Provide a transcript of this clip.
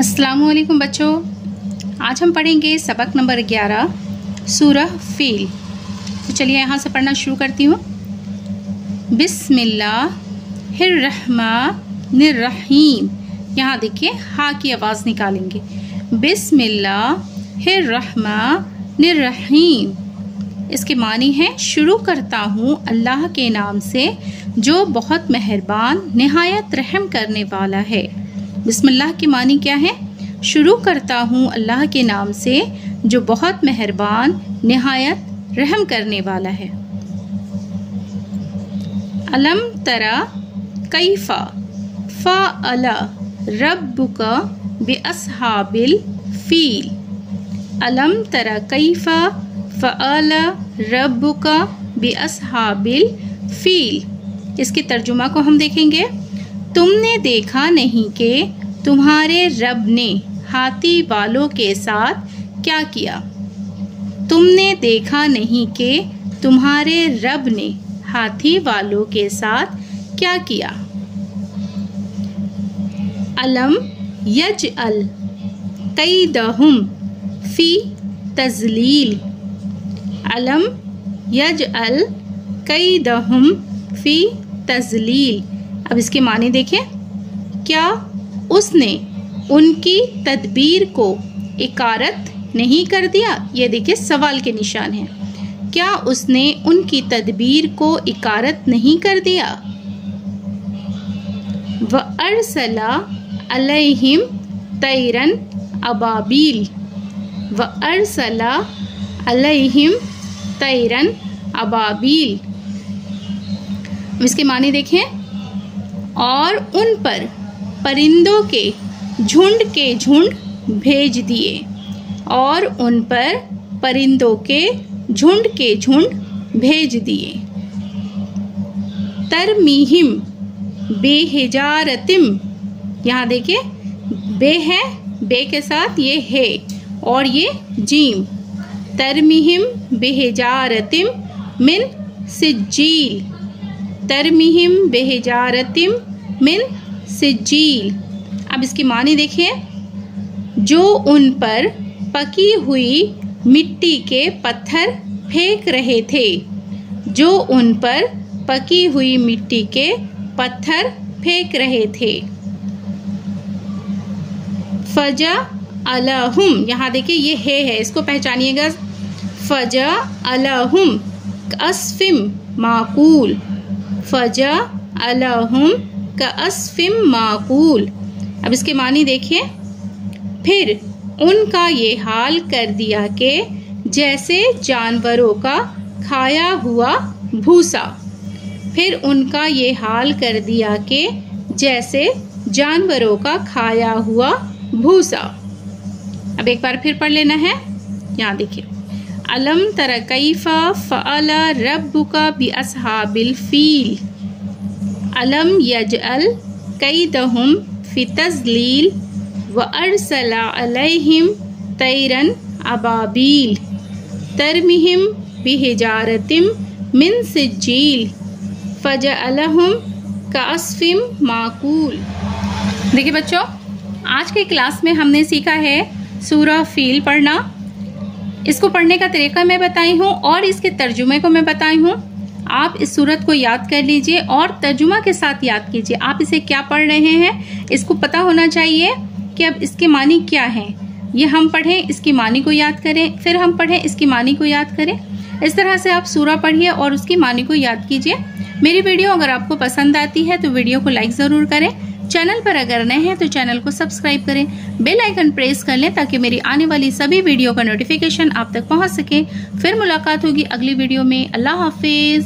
अस्सलामुअलैकुम बच्चों, आज हम पढ़ेंगे सबक नंबर 11 सूरह फील। तो चलिए यहाँ से पढ़ना शुरू करती हूँ। बिस्मिल्लाहिर्रहमानिर्रहीम। यहाँ देखिए हा की आवाज़ निकालेंगे। बिस्मिल्लाहिर्रहमानिर्रहीम। इसके मानी है शुरू करता हूँ अल्लाह के नाम से जो बहुत मेहरबान निहायत रहम करने वाला है। बिस्मिल्लाह की मानी क्या है? शुरू करता हूँ अल्लाह के नाम से जो बहुत मेहरबान निहायत रहम करने वाला है। अलम तरा कैफा फ़अला रब्बुका बिअस्हाबिल फील। अलम तरा कैफा फ़अला रब्बुका बिअस्हाबिल फील। इसके तर्जुमा को हम देखेंगे। तुमने देखा नहीं कि तुम्हारे रब ने हाथी वालों के साथ क्या किया। तुमने देखा नहीं कि तुम्हारे रब ने हाथी वालों के साथ क्या किया। अलम यजअल कैदहुम फी तज़लील। अलम यजअल कैदहुम फी तज़लील। अब इसके माने देखें। क्या उसने उनकी तदबीर को इकारत नहीं कर दिया? ये देखिए सवाल के निशान है। क्या उसने उनकी तदबीर को इकारत नहीं कर दिया? व अरसला अलैहिम तैरन अबाबील। व अरसला अलैहिम तैरन अबाबील। इसके माने देखें। और उन पर परिंदों के झुंड भेज दिए। और उन पर परिंदों के झुंड भेज दिए। तरमीहिम बेहिजारतिम। यहाँ देखिए बे है, बे के साथ ये है और ये जीम। तरमीहिम बेहिजारतिम मिन सिज्जील। तरमीहिम बेहिजारतिम मिन सिज्जील। अब इसकी मानी देखिए। जो उन पर पकी हुई मिट्टी के पत्थर फेंक रहे थे। जो उन पर पकी हुई मिट्टी के पत्थर फेंक रहे थे। फजा अलहुम। यहाँ देखिए ये है, इसको पहचानिएगा। फजा अलहुम अस्फिम माकूल। फजा अलहुम का अस्फिम माकूल। अब इसके मानी देखिए। फिर उनका ये हाल कर दिया कि जैसे जानवरों का खाया हुआ भूसा। फिर उनका ये हाल कर दिया कि जैसे जानवरों का खाया हुआ भूसा। अब एक बार फिर पढ़ लेना है। यहाँ देखिए। अलम तरा कैफा फ़अला रब्बुका बिअस्हाबिल फील। अलम यजअल कैदहुम फी तज़लील व अरसला अलैहिम तैरन अबाबील। तरमीहिम बिहिजारतिम मिन सिज्जील फजअलहुम कअस्फिम माकूल। देखिए बच्चों, आज के क्लास में हमने सीखा है सूरह फील पढ़ना। इसको पढ़ने का तरीका मैं बताई हूँ और इसके तर्जुमे को मैं बताई हूँ। आप इस सूरत को याद कर लीजिए और तर्जुमा के साथ याद कीजिए। आप इसे क्या पढ़ रहे हैं इसको पता होना चाहिए कि अब इसके मानी क्या हैं। ये हम पढ़ें, इसकी मानी को याद करें, फिर हम पढ़ें, इसकी मानी को याद करें। इस तरह से आप सूरा पढ़िए और उसकी मानी को याद कीजिए। मेरी वीडियो अगर आपको पसंद आती है तो वीडियो को लाइक ज़रूर करें। चैनल पर अगर नए हैं तो चैनल को सब्सक्राइब करें। बेल आइकन प्रेस कर लें ताकि मेरी आने वाली सभी वीडियो का नोटिफिकेशन आप तक पहुंच सके। फिर मुलाकात होगी अगली वीडियो में। अल्लाह हाफिज।